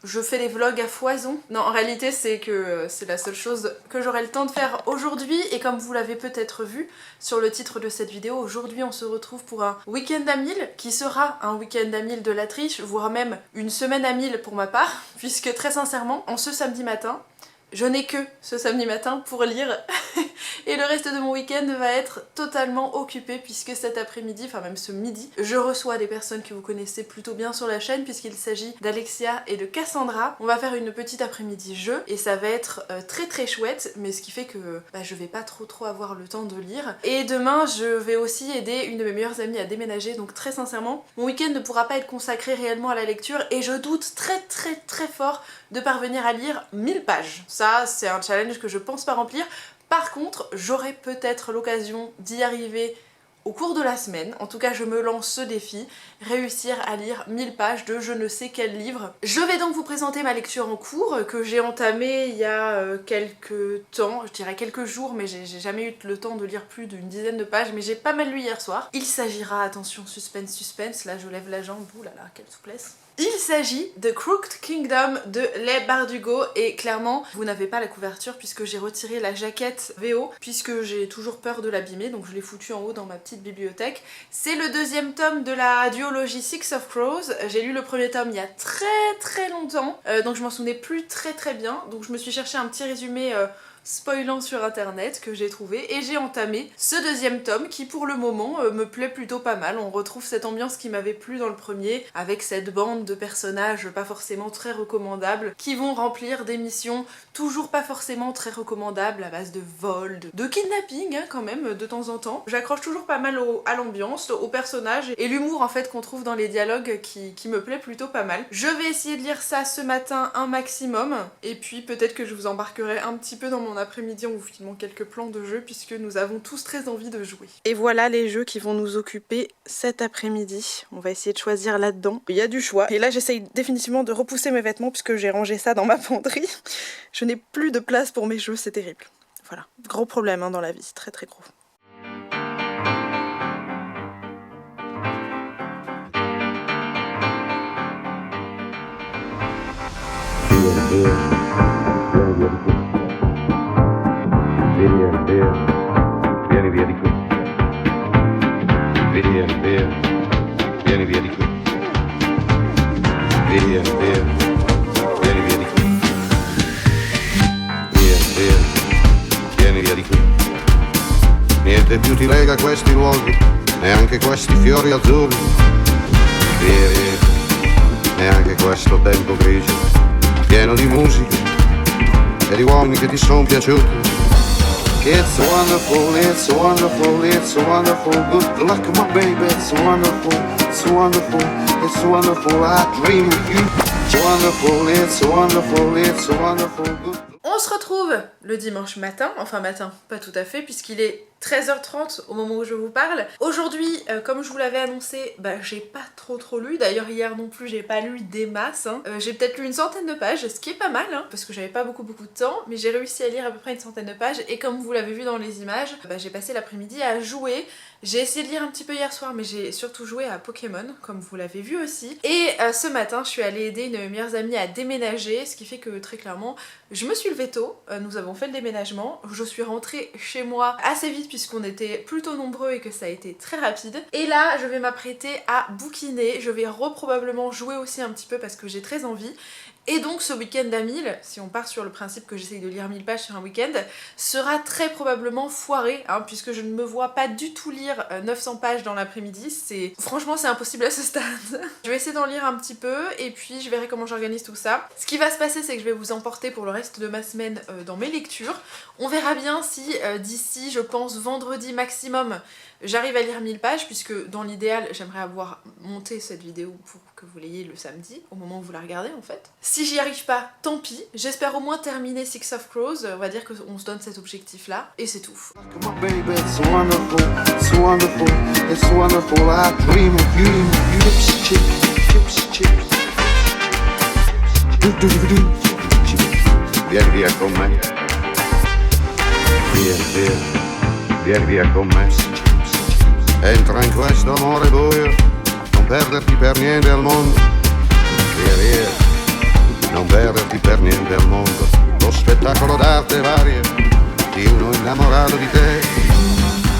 je fais les vlogs à foison. Non, en réalité c'est que c'est la seule chose que j'aurai le temps de faire aujourd'hui, et comme vous l'avez peut-être vu sur le titre de cette vidéo, aujourd'hui on se retrouve pour un week-end à 1000 qui sera un week-end à 1000 de la triche, voire même une semaine à 1000 pour ma part, puisque très sincèrement, en ce samedi matin, je n'ai que ce samedi matin pour lire et le reste de mon week-end va être totalement occupé puisque cet après-midi, enfin même ce midi, je reçois des personnes que vous connaissez plutôt bien sur la chaîne puisqu'il s'agit d'Alexia et de Cassandra. On va faire une petite après-midi jeu et ça va être très très chouette, mais ce qui fait que je vais pas trop avoir le temps de lire. Et demain je vais aussi aider une de mes meilleures amies à déménager, donc très sincèrement mon week-end ne pourra pas être consacré réellement à la lecture et je doute très fort de parvenir à lire 1000 pages. Ça, c'est un challenge que je pense pas remplir. Par contre, j'aurai peut-être l'occasion d'y arriver au cours de la semaine. En tout cas, je me lance ce défi, réussir à lire 1000 pages de je ne sais quel livre. Je vais donc vous présenter ma lecture en cours que j'ai entamée il y a quelques temps, je dirais quelques jours, mais j'ai jamais eu le temps de lire plus d'une dizaine de pages, mais j'ai pas mal lu hier soir. Il s'agira, attention, suspense, là je lève la jambe, oulala, quelle souplesse. Il s'agit de Crooked Kingdom de Leigh Bardugo et clairement vous n'avez pas la couverture puisque j'ai retiré la jaquette VO puisque j'ai toujours peur de l'abîmer, donc je l'ai foutu en haut dans ma petite bibliothèque. C'est le deuxième tome de la duologie Six of Crows. J'ai lu le premier tome il y a très longtemps, donc je m'en souvenais plus très bien, donc je me suis cherché un petit résumé spoilant sur internet que j'ai trouvé et j'ai entamé ce deuxième tome qui pour le moment me plaît plutôt pas mal. On retrouve cette ambiance qui m'avait plu dans le premier avec cette bande de personnages pas forcément très recommandables qui vont remplir des missions toujours pas forcément très recommandables à base de vol, de kidnapping quand même de temps en temps. J'accroche toujours pas mal à l'ambiance, aux personnages et l'humour en fait qu'on trouve dans les dialogues qui me plaît plutôt pas mal. Je vais essayer de lire ça ce matin un maximum et puis peut-être que je vous embarquerai un petit peu dans mon après-midi en vous filmant quelques plans de jeux puisque nous avons tous très envie de jouer. Et voilà les jeux qui vont nous occuper cet après-midi. On va essayer de choisir là-dedans. Il y a du choix. Et là j'essaye définitivement de repousser mes vêtements puisque j'ai rangé ça dans ma penderie. Je n'ai plus de place pour mes jeux, c'est terrible. Voilà, gros problème dans la vie, c'est très gros. Vieni via di qui. Vieni via di qui. Vieni via di qui. Vieni via di qui. Niente più ti lega a questi luoghi, neanche questi fiori azzurri. Via, neanche questo tempo grigio, pieno di musica e di uomini che ti sono piaciuti. It's wonderful, it's wonderful, it's wonderful. Good luck, my baby. It's wonderful, it's wonderful, it's wonderful. I dream of you. It's wonderful, it's wonderful, it's wonderful. Good. On se retrouve le dimanche matin, enfin matin, pas tout à fait, puisqu'il est 13h30 au moment où je vous parle. Aujourd'hui, comme je vous l'avais annoncé, j'ai pas trop lu. D'ailleurs hier non plus, j'ai pas lu des masses. J'ai peut-être lu une centaine de pages, ce qui est pas mal, parce que j'avais pas beaucoup de temps, mais j'ai réussi à lire à peu près une centaine de pages. Et comme vous l'avez vu dans les images, j'ai passé l'après-midi à jouer. J'ai essayé de lire un petit peu hier soir, mais j'ai surtout joué à Pokémon, comme vous l'avez vu aussi. Et ce matin, je suis allée aider une de mes meilleures amies à déménager, ce qui fait que très clairement, je me suis levée tôt. Nous avons fait le déménagement. Je suis rentrée chez moi assez vite puisqu'on était plutôt nombreux et que ça a été très rapide. Et là, je vais m'apprêter à bouquiner. Je vais probablement jouer aussi un petit peu parce que j'ai très envie. Et donc ce week-end à 1000, si on part sur le principe que j'essaye de lire 1000 pages sur un week-end, sera très probablement foiré, puisque je ne me vois pas du tout lire 900 pages dans l'après-midi. Franchement c'est impossible à ce stade. Je vais essayer d'en lire un petit peu et puis je verrai comment j'organise tout ça. Ce qui va se passer, c'est que je vais vous emporter pour le reste de ma semaine dans mes lectures. On verra bien si d'ici, je pense, vendredi maximum, j'arrive à lire 1000 pages, puisque dans l'idéal, j'aimerais avoir monté cette vidéo pour que vous l'ayez le samedi, au moment où vous la regardez en fait. Si j'y arrive pas, tant pis. J'espère au moins terminer Six of Crows. On va dire qu'on se donne cet objectif là, et c'est tout. Vieni via con me. Vieni via con me. Entra in questo amore buio, non perderti per niente al mondo. Via, non perderti per niente al mondo lo spettacolo d'arte varie di uno innamorato di te.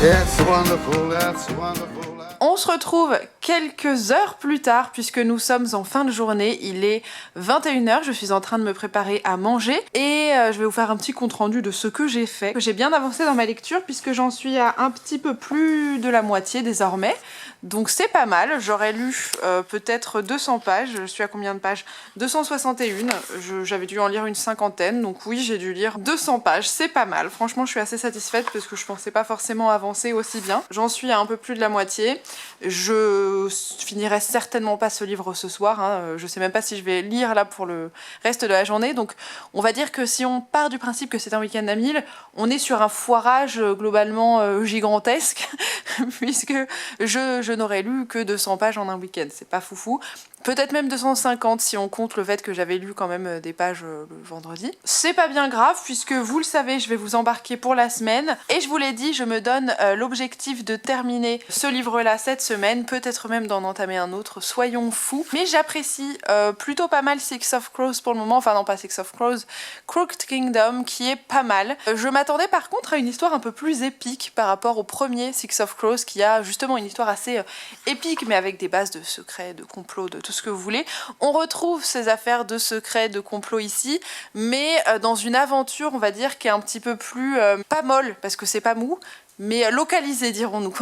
It's wonderful, that's wonderful. On se retrouve quelques heures plus tard puisque nous sommes en fin de journée, il est 21h, je suis en train de me préparer à manger et je vais vous faire un petit compte rendu de ce que j'ai fait. J'ai bien avancé dans ma lecture puisque j'en suis à un petit peu plus de la moitié désormais, donc c'est pas mal. J'aurais lu peut-être 200 pages, je suis à combien de pages? 261, j'avais dû en lire une cinquantaine, donc oui j'ai dû lire 200 pages, c'est pas mal. Franchement je suis assez satisfaite parce que je pensais pas forcément avancer aussi bien. J'en suis à un peu plus de la moitié. Je finirai certainement pas ce livre ce soir, hein. Je sais même pas si je vais lire là pour le reste de la journée, donc on va dire que si on part du principe que c'est un week-end à 1000, on est sur un foirage globalement gigantesque puisque je n'aurais lu que 200 pages en un week-end, c'est pas foufou. Peut-être même 250 si on compte le fait que j'avais lu quand même des pages le vendredi. C'est pas bien grave puisque vous le savez, je vais vous embarquer pour la semaine. Et je vous l'ai dit, je me donne l'objectif de terminer ce livre-là cette semaine, peut-être même d'en entamer un autre, soyons fous. Mais j'apprécie plutôt pas mal Six of Crows pour le moment, enfin non pas Six of Crows, Crooked Kingdom qui est pas mal. Je m'attendais par contre à une histoire un peu plus épique par rapport au premier Six of Crows qui a justement une histoire assez épique mais avec des bases de secrets, de complots, de tout ce que vous voulez. On retrouve ces affaires de secrets, de complots ici, mais dans une aventure, on va dire, qui est un petit peu plus pas molle, parce que c'est pas mou, mais localisé dirons-nous.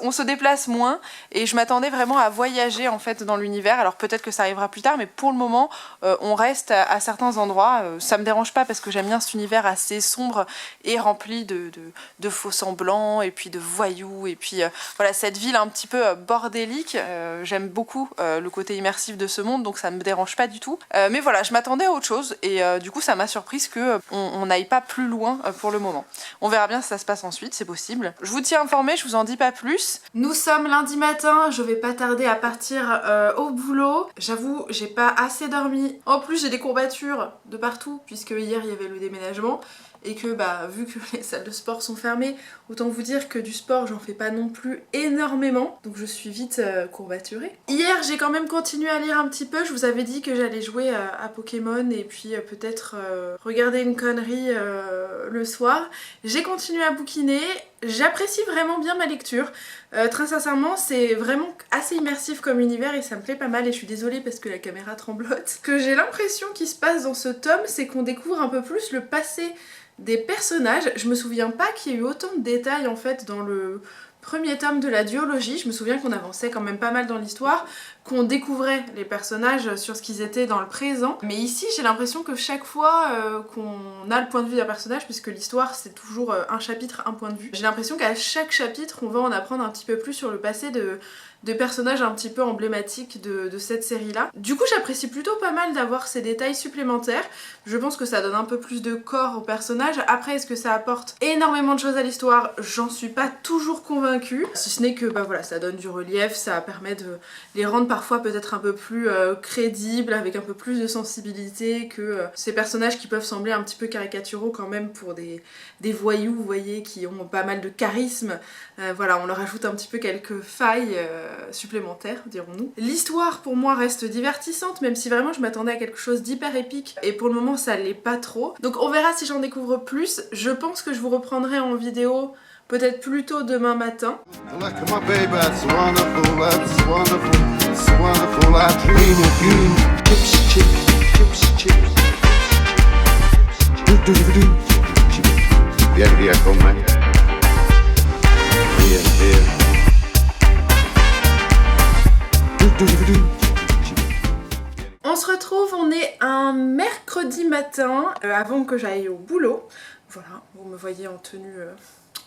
On se déplace moins et je m'attendais vraiment à voyager en fait dans l'univers. Alors peut-être que ça arrivera plus tard, mais pour le moment on reste à certains endroits. Ça me dérange pas parce que j'aime bien cet univers assez sombre et rempli de faux semblants et puis de voyous et puis voilà cette ville un petit peu bordélique. J'aime beaucoup le côté immersif de ce monde, donc ça me dérange pas du tout. Mais voilà, je m'attendais à autre chose et du coup ça m'a surprise que on n'aille pas plus loin pour le moment. On verra bien si ça se passe ensuite, c'est possible. Je vous tiens informé, je vous en dis pas plus. Nous sommes lundi matin, je vais pas tarder à partir au boulot. J'avoue, j'ai pas assez dormi. En plus, j'ai des courbatures de partout, puisque hier il y avait le déménagement. Et que bah vu que les salles de sport sont fermées, autant vous dire que du sport j'en fais pas non plus énormément, donc je suis vite courbaturée. Hier j'ai quand même continué à lire un petit peu, je vous avais dit que j'allais jouer à Pokémon et puis peut-être regarder une connerie le soir. J'ai continué à bouquiner, j'apprécie vraiment bien ma lecture. Très sincèrement c'est vraiment assez immersif comme univers et ça me plaît pas mal et je suis désolée parce que la caméra tremblote. Ce que j'ai l'impression qu'il se passe dans ce tome, c'est qu'on découvre un peu plus le passé des personnages. Je me souviens pas qu'il y ait eu autant de détails en fait dans le premier tome de la duologie. Je me souviens qu'on avançait quand même pas mal dans l'histoire, qu'on découvrait les personnages sur ce qu'ils étaient dans le présent. Mais ici j'ai l'impression que chaque fois qu'on a le point de vue d'un personnage, puisque l'histoire c'est toujours un chapitre, un point de vue, j'ai l'impression qu'à chaque chapitre on va en apprendre un petit peu plus sur le passé de personnages un petit peu emblématiques de cette série-là. Du coup j'apprécie plutôt pas mal d'avoir ces détails supplémentaires. Je pense que ça donne un peu plus de corps aux personnages. Après est-ce que ça apporte énormément de choses à l'histoire? J'en suis pas toujours convaincue. Si ce n'est que bah voilà, ça donne du relief, ça permet de les rendre parfois peut-être un peu plus crédibles, avec un peu plus de sensibilité que ces personnages qui peuvent sembler un petit peu caricaturaux quand même pour des voyous, vous voyez, qui ont pas mal de charisme. Voilà, on leur ajoute un petit peu quelques failles supplémentaires, dirons-nous. L'histoire pour moi reste divertissante, même si vraiment je m'attendais à quelque chose d'hyper épique et pour le moment ça l'est pas trop. Donc on verra si j'en découvre plus. Je pense que je vous reprendrai en vidéo peut-être plus tôt demain matin. Vieni via con me. Via, via. On se retrouve, on est un mercredi matin, avant que j'aille au boulot. Voilà, vous me voyez en tenue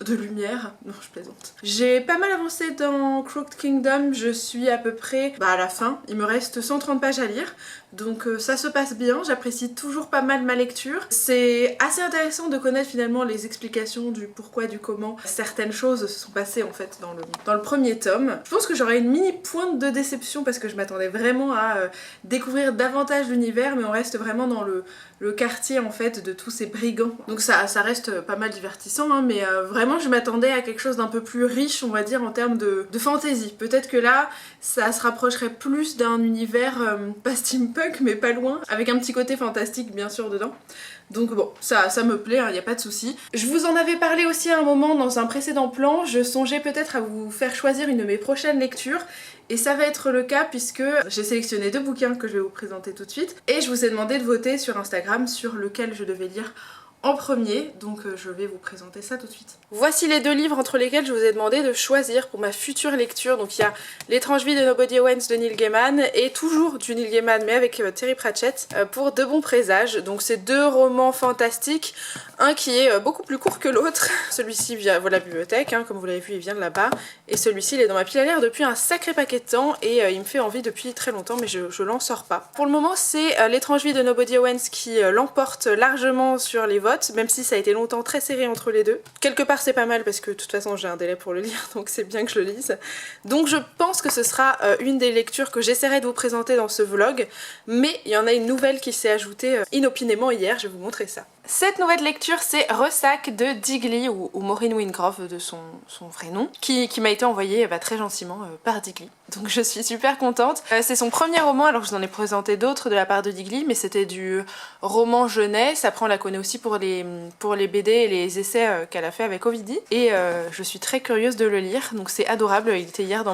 de lumière. Non, je plaisante. J'ai pas mal avancé dans Crooked Kingdom, je suis à peu près à la fin. Il me reste 130 pages à lire, donc ça se passe bien, j'apprécie toujours pas mal ma lecture. C'est assez intéressant de connaître finalement les explications du pourquoi, du comment certaines choses se sont passées en fait dans le premier tome. Je pense que j'aurai une mini pointe de déception parce que je m'attendais vraiment à découvrir davantage l'univers, mais on reste vraiment dans le quartier en fait de tous ces brigands. Donc ça reste pas mal divertissant, hein, mais vraiment Vraiment je m'attendais à quelque chose d'un peu plus riche on va dire en termes de fantasy. Peut-être que là ça se rapprocherait plus d'un univers pas steampunk mais pas loin, avec un petit côté fantastique bien sûr dedans. Donc bon, ça me plaît, y a pas de souci. Je vous en avais parlé aussi à un moment dans un précédent plan, je songeais peut-être à vous faire choisir une de mes prochaines lectures. Et ça va être le cas puisque j'ai sélectionné 2 bouquins que je vais vous présenter tout de suite. Et je vous ai demandé de voter sur Instagram sur lequel je devais lire en premier, donc je vais vous présenter ça tout de suite. Voici les 2 livres entre lesquels je vous ai demandé de choisir pour ma future lecture. Donc il y a L'étrange vie de Nobody Owens de Neil Gaiman et toujours du Neil Gaiman mais avec Terry Pratchett pour De bons présages. Donc c'est 2 romans fantastiques, un qui est beaucoup plus court que l'autre. Celui-ci vient de la bibliothèque, hein, comme vous l'avez vu il vient de là-bas. Et celui-ci il est dans ma pile à lire depuis un sacré paquet de temps et il me fait envie depuis très longtemps mais je l'en sors pas. Pour le moment c'est L'étrange vie de Nobody Owens qui l'emporte largement sur les votes, même si ça a été longtemps très serré entre les deux. Quelque part c'est pas mal parce que de toute façon j'ai un délai pour le lire donc c'est bien que je le lise. Donc je pense que ce sera une des lectures que j'essaierai de vous présenter dans ce vlog, mais il y en a une nouvelle qui s'est ajoutée inopinément hier, je vais vous montrer ça. Cette nouvelle lecture c'est Ressac de Digly ou Maureen Wingrove de son vrai nom, qui m'a été envoyée très gentiment par Digly. Donc je suis super contente. C'est son premier roman, alors je vous en ai présenté d'autres de la part de Digly, mais c'était du roman jeunesse. Après on la connaît aussi pour les BD et les essais qu'elle a fait avec Ovidie. Et je suis très curieuse de le lire, donc c'est adorable. Il était hier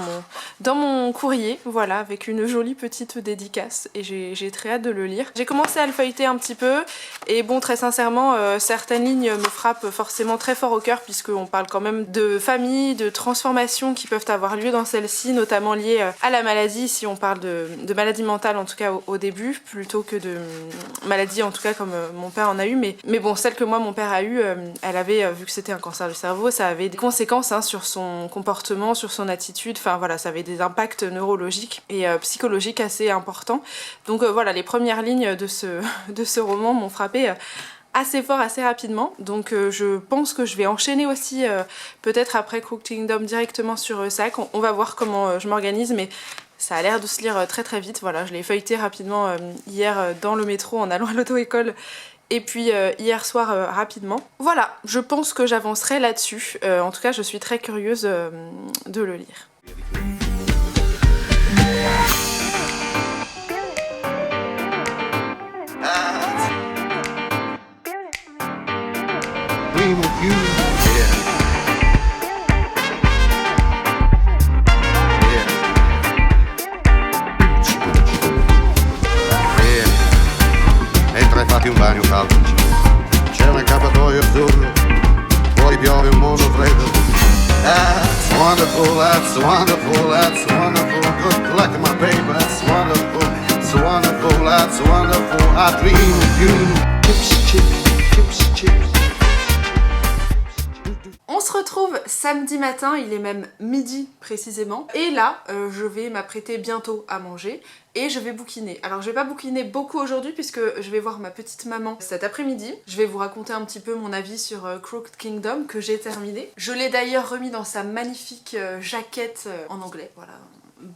dans mon courrier, voilà, avec une jolie petite dédicace. Et j'ai très hâte de le lire. J'ai commencé à le feuilleter un petit peu, et bon, très sincèrement, certaines lignes me frappent forcément très fort au cœur, puisqu'on parle quand même de famille, de transformations qui peuvent avoir lieu dans celle-ci, notamment liées à la maladie, si on parle de maladie mentale en tout cas au début, plutôt que de maladie en tout cas comme mon père en a eu, mais bon, celle que moi mon père a eu, elle avait, vu que c'était un cancer du cerveau, ça avait des conséquences hein, sur son comportement, sur son attitude, enfin voilà, ça avait des impacts neurologiques et psychologiques assez importants. Donc voilà, les premières lignes de ce roman m'ont frappé assez fort, assez rapidement, donc je pense que je vais enchaîner aussi peut-être après Crooked Kingdom directement sur Ressac. On va voir comment je m'organise, mais ça a l'air de se lire très très vite. Voilà, je l'ai feuilleté rapidement hier dans le métro en allant à l'auto-école, et puis hier soir rapidement. Voilà, je pense que j'avancerai là-dessus. En tout cas, je suis très curieuse de le lire. Dream of you, yeah. Entra e fatti un bagno caldo. C'è un accappatoio azzurro. Fuori piove un mondo freddo. That's wonderful, that's wonderful, that's wonderful. Good luck, my baby, that's wonderful. It's wonderful, that's wonderful. I dream of you. Chips, chips, chips, chips. On se retrouve samedi matin, il est même midi précisément, et là je vais m'apprêter bientôt à manger et je vais bouquiner. Alors je vais pas bouquiner beaucoup aujourd'hui puisque je vais voir ma petite maman cet après-midi. Je vais vous raconter un petit peu mon avis sur Crooked Kingdom que j'ai terminé. Je l'ai d'ailleurs remis dans sa magnifique jaquette en anglais, voilà,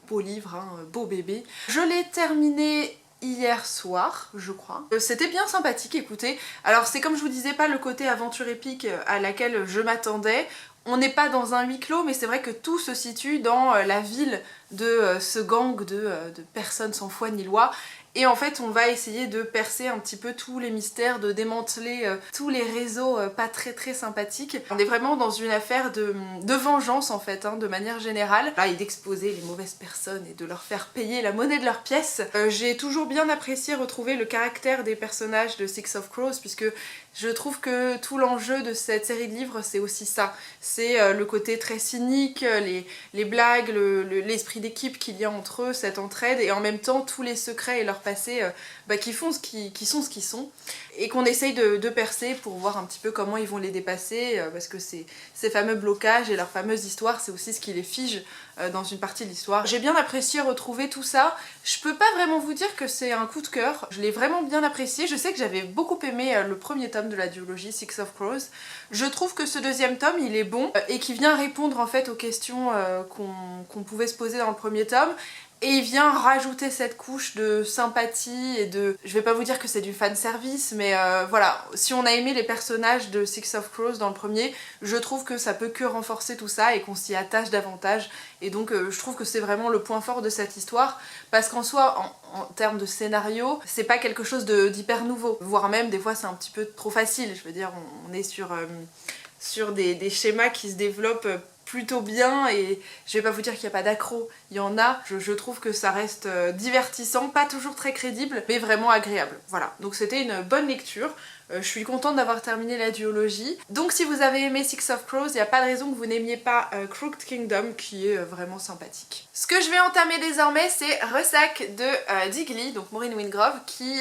beau livre, hein, beau bébé. Je l'ai terminé hier soir, je crois. C'était bien sympathique, écoutez. Alors c'est comme je vous disais, pas le côté aventure épique à laquelle je m'attendais. On n'est pas dans un huis clos, mais c'est vrai que tout se situe dans la ville de ce gang de personnes sans foi ni loi. Et en fait on va essayer de percer un petit peu tous les mystères, de démanteler tous les réseaux pas très sympathiques. On est vraiment dans une affaire de vengeance en fait, hein, de manière générale. Là, et d'exposer les mauvaises personnes et de leur faire payer la monnaie de leurs pièces. J'ai toujours bien apprécié retrouver le caractère des personnages de Six of Crows, puisque je trouve que tout l'enjeu de cette série de livres c'est aussi ça. C'est le côté très cynique, les blagues, l'esprit d'équipe qu'il y a entre eux, cette entraide, et en même temps tous les secrets et leur passé qui font ce qu'ils sont, et qu'on essaye de percer pour voir un petit peu comment ils vont les dépasser, parce que ces fameux blocages et leurs fameuses histoires, c'est aussi ce qui les fige dans une partie de l'histoire. J'ai bien apprécié retrouver tout ça. Je peux pas vraiment vous dire que c'est un coup de cœur, je l'ai vraiment bien apprécié. Je sais que j'avais beaucoup aimé le premier tome de la duologie Six of Crows. Je trouve que ce deuxième tome il est bon et qui vient répondre en fait aux questions qu'on pouvait se poser dans le premier tome, et il vient rajouter cette couche de sympathie et de... Je vais pas vous dire que c'est du fanservice, mais voilà, si on a aimé les personnages de Six of Crows dans le premier, je trouve que ça peut que renforcer tout ça et qu'on s'y attache davantage, et donc je trouve que c'est vraiment le point fort de cette histoire, parce qu'en soi, en termes de scénario, c'est pas quelque chose d'hyper nouveau, voire même des fois c'est un petit peu trop facile, je veux dire, on est sur des schémas qui se développent plutôt bien, et je vais pas vous dire qu'il n'y a pas d'accro, il y en a, je trouve que ça reste divertissant, pas toujours très crédible, mais vraiment agréable. Voilà, donc c'était une bonne lecture. Je suis contente d'avoir terminé la duologie. Donc si vous avez aimé Six of Crows, il n'y a pas de raison que vous n'aimiez pas Crooked Kingdom, qui est vraiment sympathique. Ce que je vais entamer désormais, c'est Ressac de Diggly, donc Maureen Wingrove, qui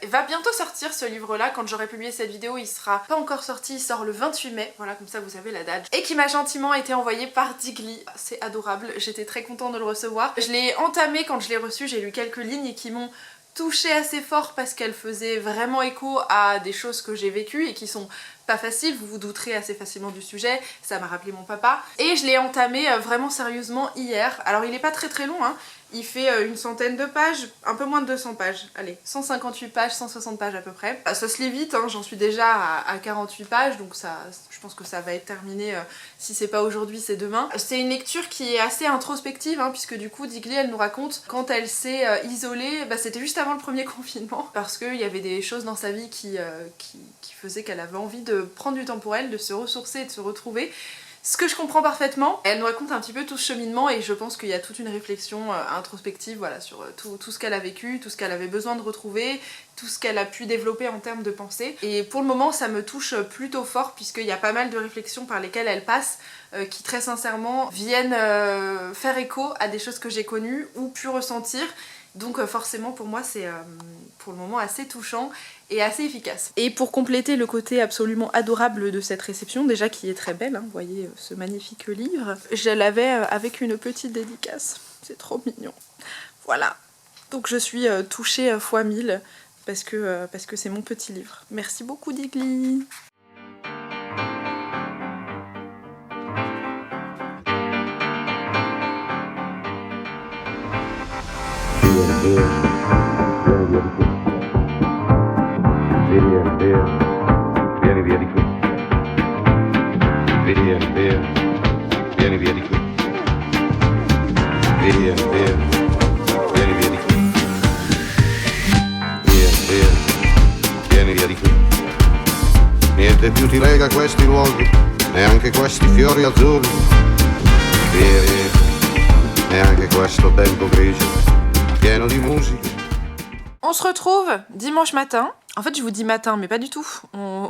va bientôt sortir ce livre-là. Quand j'aurai publié cette vidéo, il sera pas encore sorti, il sort le 28 mai, voilà, comme ça vous savez la date. Et qui m'a gentiment été envoyé par Diggly. C'est adorable, j'étais très contente de le recevoir. Je l'ai entamé quand je l'ai reçu, j'ai lu quelques lignes et qui m'ont touchée assez fort parce qu'elle faisait vraiment écho à des choses que j'ai vécues et qui sont pas faciles, vous vous douterez assez facilement du sujet, ça m'a rappelé mon papa. Et je l'ai entamé vraiment sérieusement hier. Alors il est pas très long, hein. Il fait une centaine de pages, un peu moins de 200 pages, allez, 158 pages, 160 pages à peu près. Ça se lit vite, hein, j'en suis déjà à 48 pages, donc ça, je pense que ça va être terminé, si c'est pas aujourd'hui, c'est demain. C'est une lecture qui est assez introspective, hein, puisque du coup, Diggly, elle nous raconte quand elle s'est isolée, c'était juste avant le premier confinement, parce qu'il y avait des choses dans sa vie qui faisaient qu'elle avait envie de prendre du temps pour elle, de se ressourcer et de se retrouver. Ce que je comprends parfaitement, elle nous raconte un petit peu tout ce cheminement, et je pense qu'il y a toute une réflexion introspective, voilà, sur tout ce qu'elle a vécu, tout ce qu'elle avait besoin de retrouver, tout ce qu'elle a pu développer en termes de pensée. Et pour le moment ça me touche plutôt fort, puisqu'il y a pas mal de réflexions par lesquelles elle passe qui très sincèrement viennent faire écho à des choses que j'ai connues ou pu ressentir. Donc forcément pour moi c'est pour le moment assez touchant et assez efficace. Et pour compléter le côté absolument adorable de cette réception, déjà qui est très belle, hein, vous voyez ce magnifique livre, je l'avais avec une petite dédicace, c'est trop mignon. Voilà, donc je suis touchée fois 1000 parce que c'est mon petit livre. Merci beaucoup Diggly. Vieni via di qui. Via, via, vieni via di qui. Via, via, vieni via di qui. Via, via, vieni via di qui. Niente più ti lega questi luoghi, neanche questi fiori azzurri. Via, via, neanche questo tempo grigio, pieno di musica. On se retrouve dimanche matin. En fait je vous dis matin mais pas du tout, on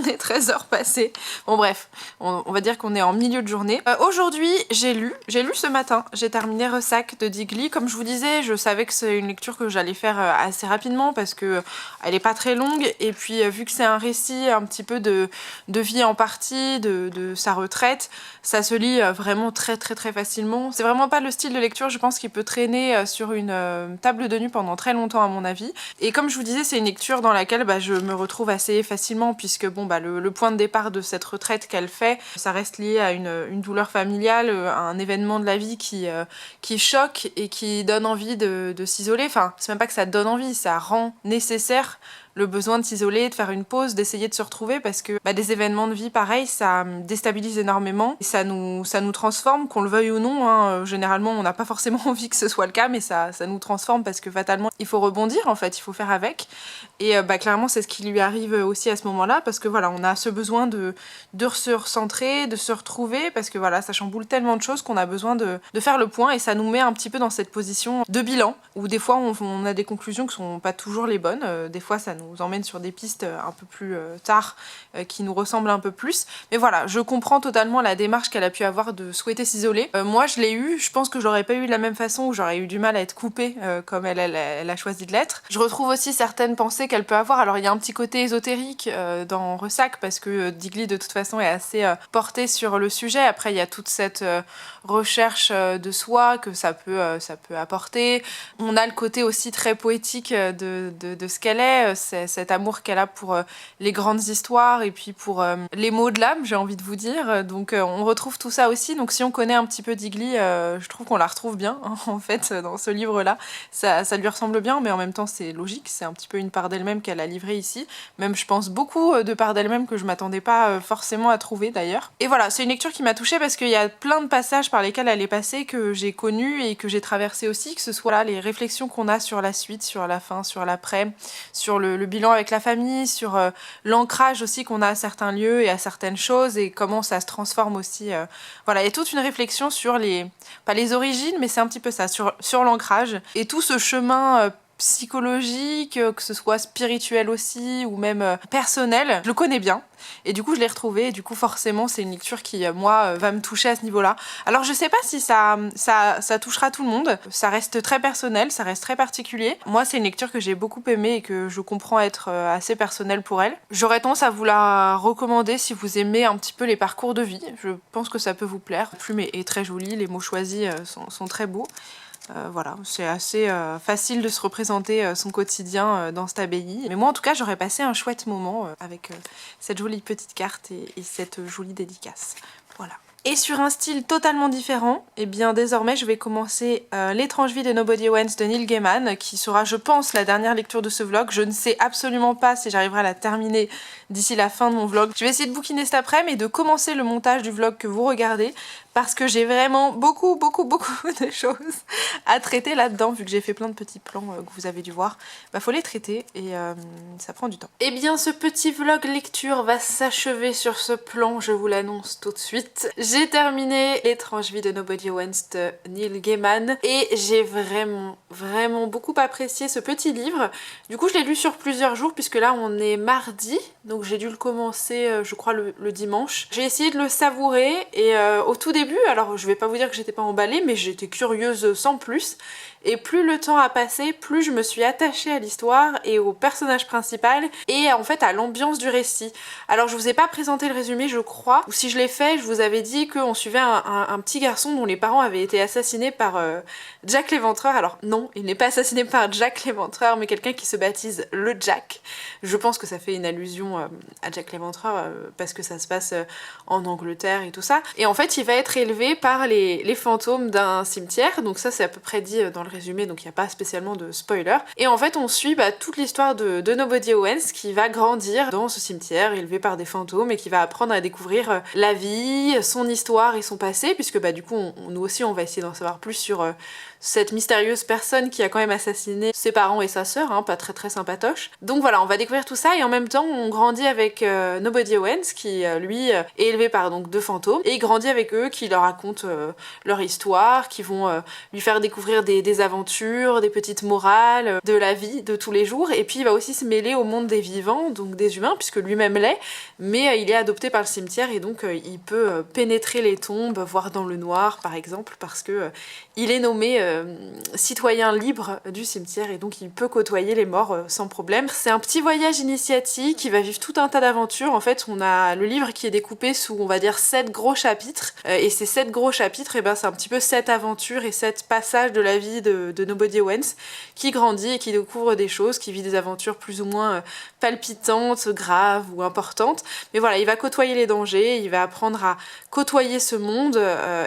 est 13h passées. Bon bref, on va dire qu'on est en milieu de journée. Aujourd'hui j'ai lu ce matin, j'ai terminé Ressac de Diggly. Comme je vous disais, je savais que c'est une lecture que j'allais faire assez rapidement parce que elle est pas très longue, et puis vu que c'est un récit un petit peu de vie en partie, de sa retraite, ça se lit vraiment très facilement. C'est vraiment pas le style de lecture je pense qui peut traîner sur une table de nuit pendant très longtemps à mon avis. Et comme je vous disais, c'est une lecture dans laquelle je me retrouve assez facilement, puisque bon le point de départ de cette retraite qu'elle fait, ça reste lié à une douleur familiale, à un événement de la vie qui choque et qui donne envie de s'isoler. Enfin, c'est même pas que ça donne envie, ça rend nécessaire le besoin de s'isoler, de faire une pause, d'essayer de se retrouver, parce que des événements de vie pareil, ça déstabilise énormément et ça nous transforme, qu'on le veuille ou non, hein. Généralement on n'a pas forcément envie que ce soit le cas, mais ça nous transforme parce que fatalement il faut rebondir en fait, il faut faire avec. Et clairement c'est ce qui lui arrive aussi à ce moment-là, parce que voilà, on a ce besoin de se recentrer, de se retrouver, parce que voilà, ça chamboule tellement de choses qu'on a besoin de faire le point, et ça nous met un petit peu dans cette position de bilan, où des fois on a des conclusions qui sont pas toujours les bonnes, des fois ça nous emmène sur des pistes un peu plus tard qui nous ressemblent un peu plus. Mais voilà, je comprends totalement la démarche qu'elle a pu avoir de souhaiter s'isoler. Moi je l'ai eu, je pense que je l'aurais pas eu de la même façon, où j'aurais eu du mal à être coupée comme elle a choisi de l'être. Je retrouve aussi certaines pensées qu'elle peut avoir. Alors il y a un petit côté ésotérique dans Ressac, parce que Diggly de toute façon est assez portée sur le sujet. Après il y a toute cette recherche de soi que ça peut apporter. On a le côté aussi très poétique de ce qu'elle est. cet amour qu'elle a pour les grandes histoires et puis pour les mots de l'âme, j'ai envie de vous dire. Donc on retrouve tout ça aussi. Donc si on connaît un petit peu Digli, je trouve qu'on la retrouve bien hein, en fait dans ce livre-là. Ça lui ressemble bien, mais en même temps c'est logique. C'est un petit peu une part d'elle-même qu'elle a livrée ici. Même je pense beaucoup de parts d'elle-même que je m'attendais pas forcément à trouver d'ailleurs. Et voilà, c'est une lecture qui m'a touchée parce qu'il y a plein de passages par lesquels elle est passée que j'ai connus et que j'ai traversé aussi, que ce soit là les réflexions qu'on a sur la suite, sur la fin, sur l'après, sur le bilan avec la famille, sur l'ancrage aussi qu'on a à certains lieux et à certaines choses et comment ça se transforme aussi. Voilà, il y a toute une réflexion sur pas les origines, mais c'est un petit peu ça, sur l'ancrage et tout ce chemin psychologique, que ce soit spirituel aussi ou même personnel, je le connais bien et du coup je l'ai retrouvé et du coup forcément c'est une lecture qui moi va me toucher à ce niveau-là. Alors je sais pas si ça touchera tout le monde, ça reste très personnel, ça reste très particulier. Moi c'est une lecture que j'ai beaucoup aimée et que je comprends être assez personnelle pour elle. J'aurais tendance à vous la recommander si vous aimez un petit peu les parcours de vie, je pense que ça peut vous plaire. La plume est très jolie, les mots choisis sont très beaux. Voilà, c'est assez facile de se représenter son quotidien dans cette abbaye. Mais moi en tout cas j'aurais passé un chouette moment avec cette jolie petite carte et cette jolie dédicace. Voilà. Et sur un style totalement différent, et bien désormais je vais commencer L'étrange vie de Nobody Owens de Neil Gaiman, qui sera je pense la dernière lecture de ce vlog. Je ne sais absolument pas si j'arriverai à la terminer d'ici la fin de mon vlog. Je vais essayer de bouquiner cet après-midi et de commencer le montage du vlog que vous regardez, parce que j'ai vraiment beaucoup de choses à traiter là-dedans, vu que j'ai fait plein de petits plans que vous avez dû voir. Bah faut les traiter et ça prend du temps. Et bien ce petit vlog lecture va s'achever sur ce plan, je vous l'annonce tout de suite. J'ai terminé L'étrange vie de Nobody Owens de Neil Gaiman et j'ai vraiment beaucoup apprécié ce petit livre. Du coup je l'ai lu sur plusieurs jours puisque là on est mardi, donc j'ai dû le commencer je crois le dimanche. J'ai essayé de le savourer et au tout début, alors je vais pas vous dire que j'étais pas emballée, mais j'étais curieuse sans plus. Et plus le temps a passé, plus je me suis attachée à l'histoire et au personnage principal et en fait à l'ambiance du récit. Alors je vous ai pas présenté le résumé je crois, ou si je l'ai fait je vous avais dit qu'on suivait un petit garçon dont les parents avaient été assassinés par Jack l'Éventreur. Alors non, il n'est pas assassiné par Jack l'Éventreur mais quelqu'un qui se baptise le Jack. Je pense que ça fait une allusion à Jack l'Éventreur parce que ça se passe en Angleterre et tout ça. Et en fait il va être élevé par les fantômes d'un cimetière, donc ça c'est à peu près dit dans le résumé, donc il n'y a pas spécialement de spoiler. Et en fait on suit toute l'histoire de Nobody Owens qui va grandir dans ce cimetière élevé par des fantômes et qui va apprendre à découvrir la vie, son histoire et son passé, puisque du coup nous aussi on va essayer d'en savoir plus sur cette mystérieuse personne qui a quand même assassiné ses parents et sa sœur, hein, pas très sympatoche. Donc voilà, on va découvrir tout ça et en même temps on grandit avec Nobody Owens qui lui est élevé par donc deux fantômes et il grandit avec eux qui leur racontent leur histoire, qui vont lui faire découvrir des aventures, des petites morales, de la vie de tous les jours, et puis il va aussi se mêler au monde des vivants, donc des humains puisque lui-même l'est, mais il est adopté par le cimetière et donc il peut pénétrer les tombes, voir dans le noir par exemple, parce que il est nommé citoyen libre du cimetière et donc il peut côtoyer les morts sans problème. C'est un petit voyage initiatique qui va vivre tout un tas d'aventures. En fait on a le livre qui est découpé sous on va dire 7 gros chapitres et ces 7 gros chapitres et c'est un petit peu 7 aventures et 7 passages de la vie de Nobody Owens qui grandit et qui découvre des choses, qui vit des aventures plus ou moins palpitantes, graves ou importantes, mais voilà, il va côtoyer les dangers, il va apprendre à côtoyer ce monde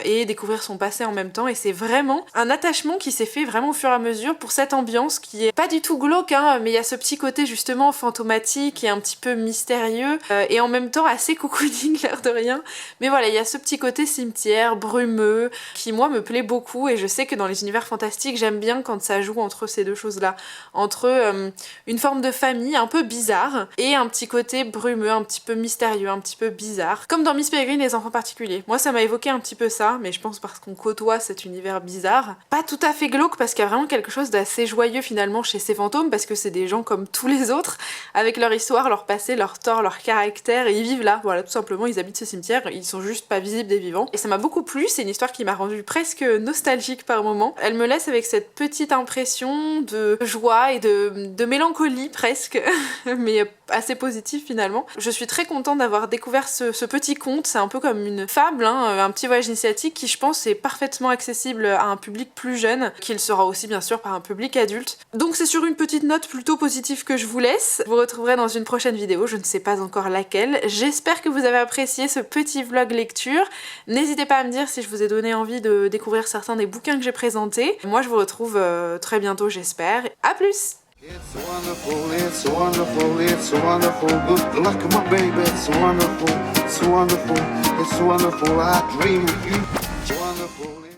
et découvrir son passé en même temps, et c'est vraiment un attachement qui s'est fait vraiment au fur et à mesure pour cette ambiance qui est pas du tout glauque, hein, mais il y a ce petit côté justement fantomatique et un petit peu mystérieux et en même temps assez cocooning l'air de rien, mais voilà, il y a ce petit côté cimetière, brumeux, qui moi me plaît beaucoup, et je sais que dans les univers fantastiques j'aime bien quand ça joue entre ces deux choses là, entre une forme de famille un peu bizarre et un petit côté brumeux, un petit peu mystérieux, un petit peu bizarre, comme dans Miss Peregrine et les enfants particuliers. Moi ça m'a évoqué un petit peu ça, mais je pense parce qu'on côtoie cet univers bizarre, pas tout à fait glauque parce qu'il y a vraiment quelque chose d'assez joyeux finalement chez ces fantômes, parce que c'est des gens comme tous les autres, avec leur histoire, leur passé, leur tort, leur caractère, et ils vivent là, voilà, tout simplement, ils habitent ce cimetière, ils sont juste pas visibles des vivants, et ça m'a beaucoup plu, c'est une histoire qui m'a rendue presque nostalgique par moments. Elle me laisse avec avec cette petite impression de joie et de mélancolie presque, mais assez positive finalement. Je suis très contente d'avoir découvert ce petit conte, c'est un peu comme une fable, hein, un petit voyage initiatique qui je pense est parfaitement accessible à un public plus jeune, qu'il sera aussi bien sûr par un public adulte. Donc c'est sur une petite note plutôt positive que je vous laisse. Je vous retrouverai dans une prochaine vidéo, je ne sais pas encore laquelle. J'espère que vous avez apprécié ce petit vlog lecture. N'hésitez pas à me dire si je vous ai donné envie de découvrir certains des bouquins que j'ai présentés. Moi je vous retrouve très bientôt j'espère. À plus! It's wonderful, it's wonderful, it's wonderful. Good luck, my baby. It's wonderful, it's wonderful, it's wonderful. I dream of you.